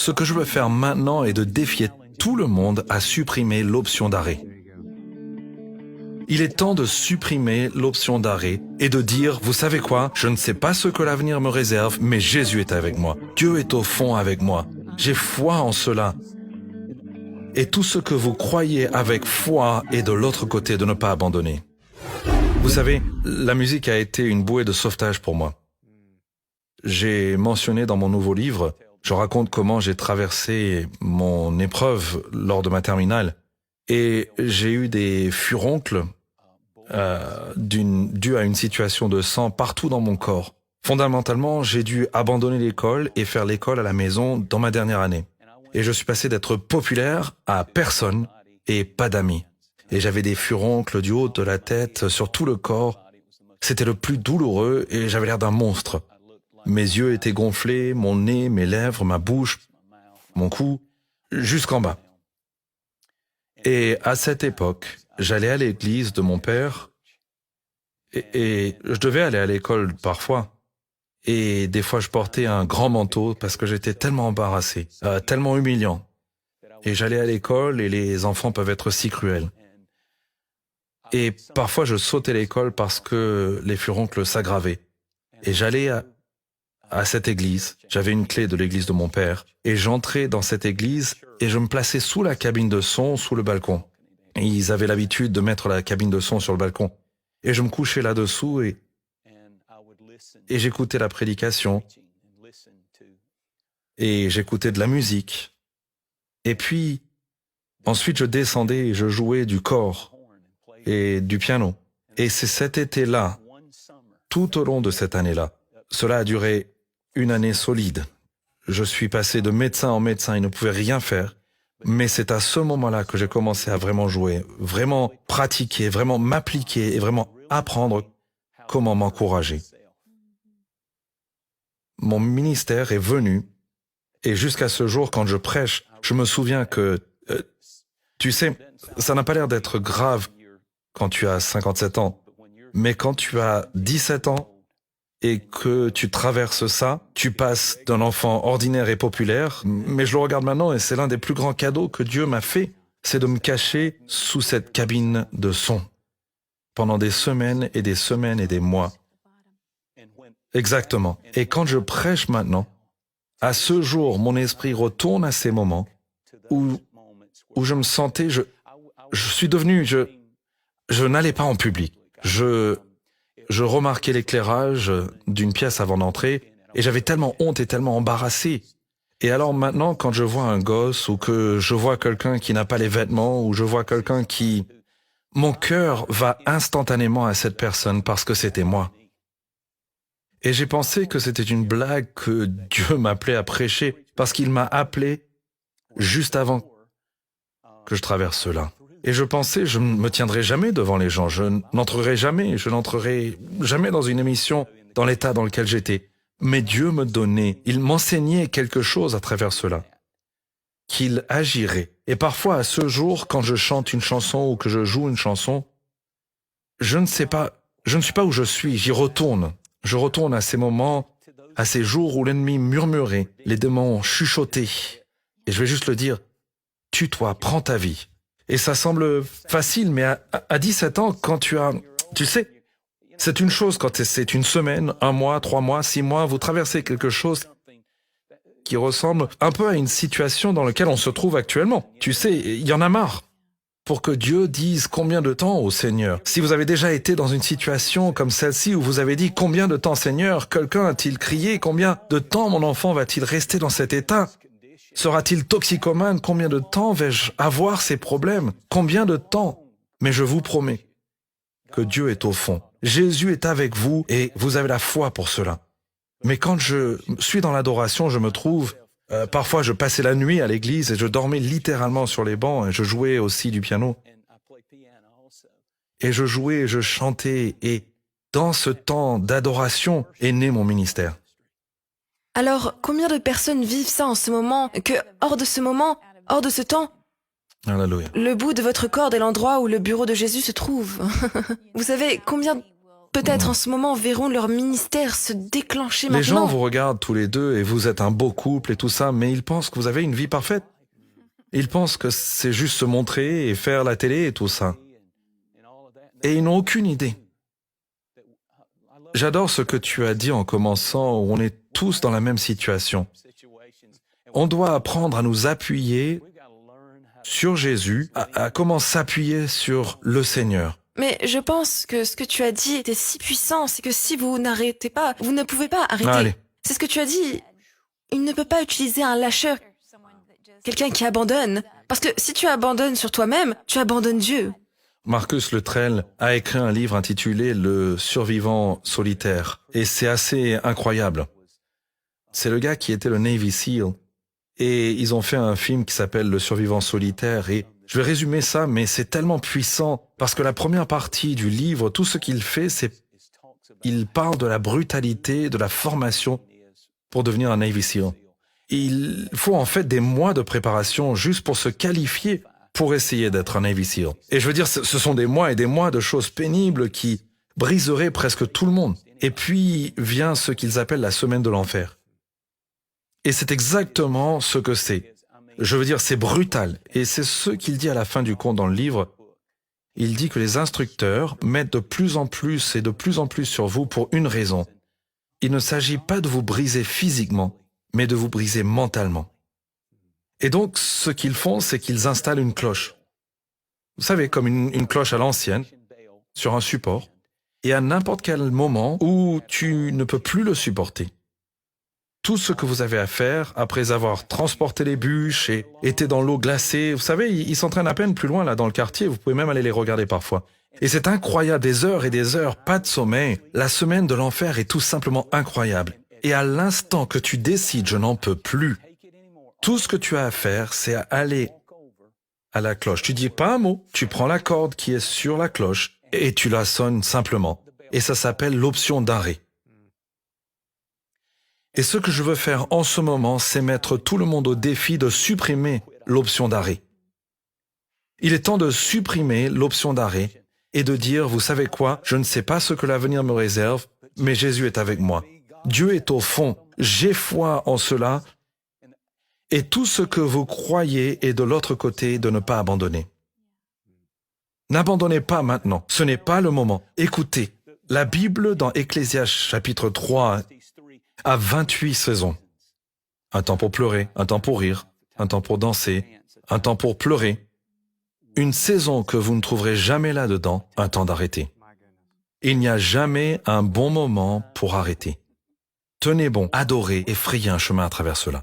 Ce que je veux faire maintenant est de défier tout le monde à supprimer l'option d'arrêt. Il est temps de supprimer l'option d'arrêt et de dire, vous savez quoi, je ne sais pas ce que l'avenir me réserve, mais Jésus est avec moi. Dieu est au fond avec moi. J'ai foi en cela. Et tout ce que vous croyez avec foi est de l'autre côté, de ne pas abandonner. Vous savez, la musique a été une bouée de sauvetage pour moi. J'ai mentionné dans mon nouveau livre, je raconte comment j'ai traversé mon épreuve lors de ma terminale. Et j'ai eu des furoncles dû à une situation de sang partout dans mon corps. Fondamentalement, j'ai dû abandonner l'école et faire l'école à la maison dans ma dernière année. Et je suis passé d'être populaire à personne et pas d'amis. Et j'avais des furoncles du haut de la tête, sur tout le corps. C'était le plus douloureux et j'avais l'air d'un monstre. Mes yeux étaient gonflés, mon nez, mes lèvres, ma bouche, mon cou, jusqu'en bas. Et à cette époque, j'allais à l'église de mon père et je devais aller à l'école parfois. Et des fois, je portais un grand manteau parce que j'étais tellement embarrassé, tellement humiliant. Et j'allais à l'école et les enfants peuvent être si cruels. Et parfois, je sautais l'école parce que les furoncles s'aggravaient. Et j'allais à cette église. J'avais une clé de l'église de mon père. Et j'entrais dans cette église et je me plaçais sous la cabine de son, sous le balcon. Et ils avaient l'habitude de mettre la cabine de son sur le balcon. Et je me couchais là-dessous et j'écoutais la prédication. Et j'écoutais de la musique. Et puis, ensuite, je descendais et je jouais du cor et du piano. Et c'est cet été-là, tout au long de cette année-là, cela a duré une année solide. Je suis passé de médecin en médecin, il ne pouvait rien faire. Mais c'est à ce moment-là que j'ai commencé à vraiment jouer, vraiment pratiquer, vraiment m'appliquer et vraiment apprendre comment m'encourager. Mon ministère est venu et jusqu'à ce jour, quand je prêche, je me souviens que, tu sais, ça n'a pas l'air d'être grave quand tu as 57 ans, mais quand tu as 17 ans et que tu traverses ça, tu passes d'un enfant ordinaire et populaire, mais je le regarde maintenant et c'est l'un des plus grands cadeaux que Dieu m'a fait, c'est de me cacher sous cette cabine de son pendant des semaines et des semaines et des mois. Exactement. Et quand je prêche maintenant, à ce jour, mon esprit retourne à ces moments où je me sentais, je suis devenu, je n'allais pas en public. Je remarquais l'éclairage d'une pièce avant d'entrer et j'avais tellement honte et tellement embarrassé. Et alors maintenant, quand je vois un gosse ou que je vois quelqu'un qui n'a pas les vêtements ou je vois quelqu'un qui... Mon cœur va instantanément à cette personne parce que c'était moi. Et j'ai pensé que c'était une blague que Dieu m'appelait à prêcher parce qu'il m'a appelé juste avant que je traverse cela. Et je pensais, je ne me tiendrai jamais devant les gens, je n'entrerai jamais dans une émission dans l'état dans lequel j'étais. Mais Dieu me donnait, il m'enseignait quelque chose à travers cela, qu'il agirait. Et parfois, à ce jour, quand je chante une chanson ou que je joue une chanson, je ne suis pas où je suis, j'y retourne. Je retourne à ces moments, à ces jours où l'ennemi murmurait, les démons chuchotaient. Et je vais juste le dire, tue-toi, prends ta vie. Et ça semble facile, mais à 17 ans, quand tu sais, c'est une chose quand c'est une semaine, 1 mois, 3 mois, 6 mois, vous traversez quelque chose qui ressemble un peu à une situation dans laquelle on se trouve actuellement. Tu sais, il y en a marre. Pour que Dieu dise combien de temps au Seigneur. Si vous avez déjà été dans une situation comme celle-ci où vous avez dit combien de temps Seigneur, quelqu'un a-t-il crié, combien de temps mon enfant va-t-il rester dans cet état? Sera-t-il toxicomane? Combien de temps vais-je avoir ces problèmes? Combien de temps? Mais je vous promets que Dieu est au fond. Jésus est avec vous et vous avez la foi pour cela. Mais quand je suis dans l'adoration, je me trouve... parfois, je passais la nuit à l'église et je dormais littéralement sur les bancs et je jouais aussi du piano. Et je jouais et je chantais et dans ce temps d'adoration est né mon ministère. Alors, combien de personnes vivent ça en ce moment, que hors de ce moment, hors de ce temps, Alléluia. le bout de votre corde est l'endroit où le bureau de Jésus se trouve. Vous savez combien peut-être en ce moment verront leur ministère se déclencher Les gens maintenant. vous regardent tous les deux et vous êtes un beau couple et tout ça, mais ils pensent que vous avez une vie parfaite. Ils pensent que c'est juste se montrer et faire la télé et tout ça. Et ils n'ont aucune idée. J'adore ce que tu as dit en commençant, où on est tous dans la même situation. On doit apprendre à nous appuyer sur Jésus, à comment s'appuyer sur le Seigneur. Mais je pense que ce que tu as dit était si puissant, c'est que si vous n'arrêtez pas, vous ne pouvez pas arrêter. Allez. C'est ce que tu as dit. Il ne peut pas utiliser un lâcheur, quelqu'un qui abandonne. Parce que si tu abandonnes sur toi-même, tu abandonnes Dieu. Marcus Luttrell a écrit un livre intitulé « Le survivant solitaire » et c'est assez incroyable. C'est le gars qui était le Navy SEAL et ils ont fait un film qui s'appelle « Le survivant solitaire » et je vais résumer ça, mais c'est tellement puissant parce que la première partie du livre, tout ce qu'il fait, c'est il parle de la brutalité, de la formation pour devenir un Navy SEAL. Il faut en fait des mois de préparation juste pour se qualifier pour essayer d'être un Navy SEAL. Et je veux dire, ce sont des mois et des mois de choses pénibles qui briseraient presque tout le monde. Et puis vient ce qu'ils appellent la semaine de l'enfer. Et c'est exactement ce que c'est. Je veux dire, c'est brutal. Et c'est ce qu'il dit à la fin du compte dans le livre. Il dit que les instructeurs mettent de plus en plus et de plus en plus sur vous pour une raison. Il ne s'agit pas de vous briser physiquement, mais de vous briser mentalement. Et donc, ce qu'ils font, c'est qu'ils installent une cloche. Vous savez, comme une cloche à l'ancienne, sur un support, et à n'importe quel moment où tu ne peux plus le supporter. Tout ce que vous avez à faire, après avoir transporté les bûches et été dans l'eau glacée, vous savez, ils s'entraînent à peine plus loin, là, dans le quartier, vous pouvez même aller les regarder parfois. Et c'est incroyable, des heures et des heures, pas de sommeil. La semaine de l'enfer est tout simplement incroyable. Et à l'instant que tu décides, je n'en peux plus, tout ce que tu as à faire, c'est aller à la cloche. Tu dis pas un mot, tu prends la corde qui est sur la cloche et tu la sonnes simplement. Et ça s'appelle l'option d'arrêt. Et ce que je veux faire en ce moment, c'est mettre tout le monde au défi de supprimer l'option d'arrêt. Il est temps de supprimer l'option d'arrêt et de dire, vous savez quoi, je ne sais pas ce que l'avenir me réserve, mais Jésus est avec moi. Dieu est au fond, j'ai foi en cela, et tout ce que vous croyez est de l'autre côté de ne pas abandonner. N'abandonnez pas maintenant, ce n'est pas le moment. Écoutez, la Bible dans Ecclésiaste chapitre 3 a 28 saisons. Un temps pour pleurer, un temps pour rire, un temps pour danser, un temps pour pleurer. Une saison que vous ne trouverez jamais là-dedans, un temps d'arrêter. Il n'y a jamais un bon moment pour arrêter. Tenez bon, adorez et frayez un chemin à travers cela.